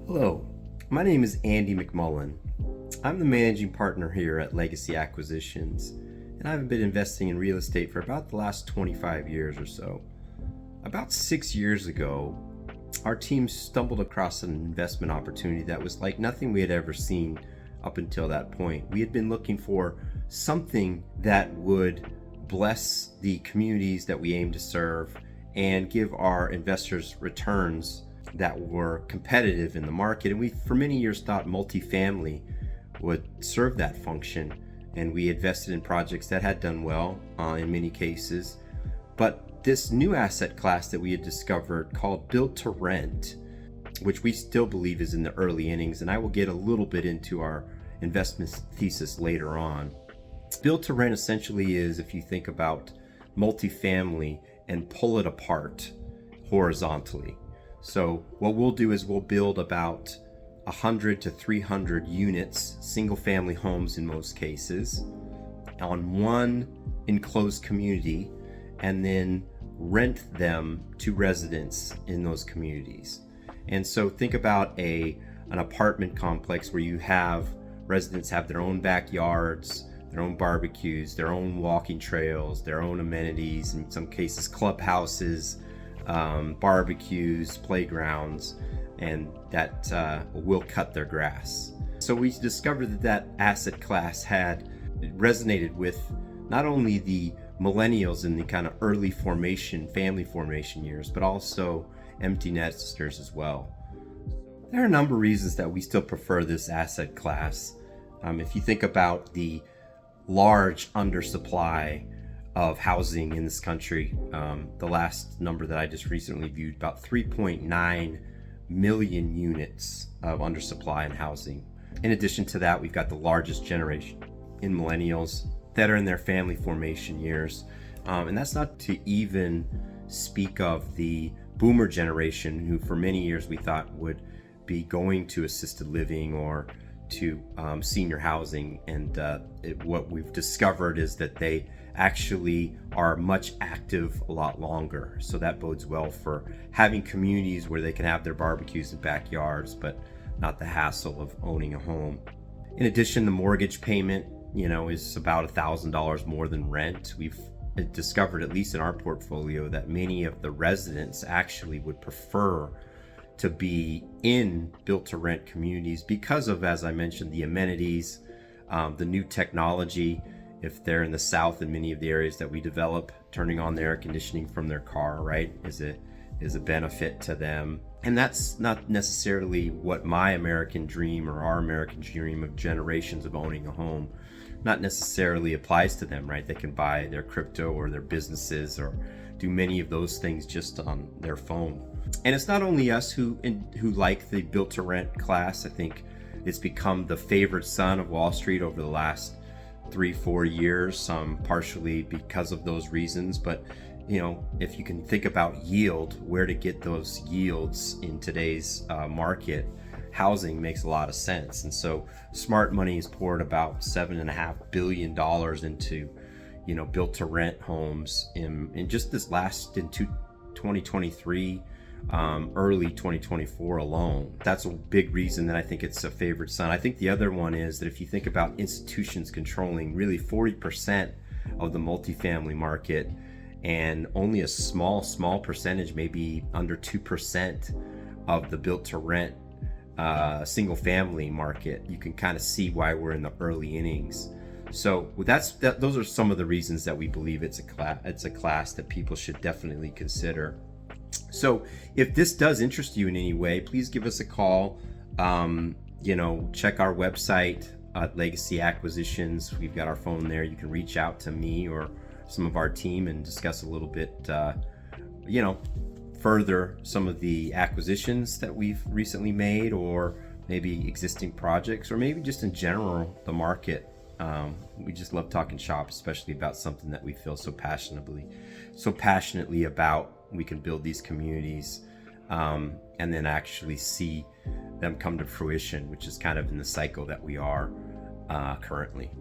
Hello, my name is Andy McMullen. I'm the managing partner here at Legacy Acquisitions, and I've been investing in real estate for about the last 25 years or so. About 6 years ago, our team stumbled across an investment opportunity that was like nothing we had ever seen up until that point. We had been looking for something that would bless the communities that we aim to serve and give our investors returns that were competitive in the market. And we, for many years, thought multifamily would serve that function. And we invested in projects that had done well in many cases. But this new asset class that we had discovered called build to rent, which we still believe is in the early innings, and I will get a little bit into our investment thesis later on. Build to rent essentially is, if you think about multifamily and pull it apart horizontally. So what we'll do is we'll build about 100 to 300 units, single family homes in most cases, on one enclosed community, and then rent them to residents in those communities. And so think about an apartment complex where you have residents have their own backyards, their own barbecues, their own walking trails, their own amenities, in some cases clubhouses, barbecues, playgrounds, and that will cut their grass. So we discovered that asset class had resonated with not only the millennials in the kind of early family formation years, but also empty nesters as well. There are a number of reasons that we still prefer this asset class. If you think about the large undersupply of housing in this country, the last number that I just recently viewed, about 3.9 million units of undersupply in housing. In addition to that, we've got the largest generation in millennials that are in their family formation years. And that's not to even speak of the boomer generation, who for many years we thought would be going to assisted living or to senior housing. And what we've discovered is that they actually are much active a lot longer. So that bodes well for having communities where they can have their barbecues in backyards, but not the hassle of owning a home. In addition, the mortgage payment, is about $1,000 more than rent. We've discovered, at least in our portfolio, that many of the residents actually would prefer to be in built-to-rent communities because of, as I mentioned, the amenities, the new technology. If they're in the South, in many of the areas that we develop, turning on the air conditioning from their car, right, is a benefit to them. And that's not necessarily what my American dream or our American dream of generations of owning a home not necessarily applies to them, right? They can buy their crypto or their businesses or do many of those things just on their phone. And it's not only us who like the built-to-rent class. I think it's become the favorite son of Wall Street over the last 3-4 years, partially because of those reasons. But if you can think about yield, where to get those yields in today's market, housing makes a lot of sense. And so smart money has poured about $7.5 billion into built-to-rent homes in just this last, in 2023, early 2024 alone. That's a big reason that I think it's a favorite son. I think the other one is that if you think about institutions controlling really 40% of the multifamily market, and only a small percentage, maybe under 2% of the built-to-rent single family market, you can kind of see why we're in the early innings. So those are some of the reasons that we believe it's a class that people should definitely consider. So if this does interest you in any way, please give us a call. Check our website at Legacy Acquisitions. We've got our phone there. You can reach out to me or some of our team and discuss a little bit, further some of the acquisitions that we've recently made, or maybe existing projects, or maybe just in general the market. We just love talking shop, especially about something that we feel so passionately about. We can build these communities and then actually see them come to fruition, which is kind of in the cycle that we are currently.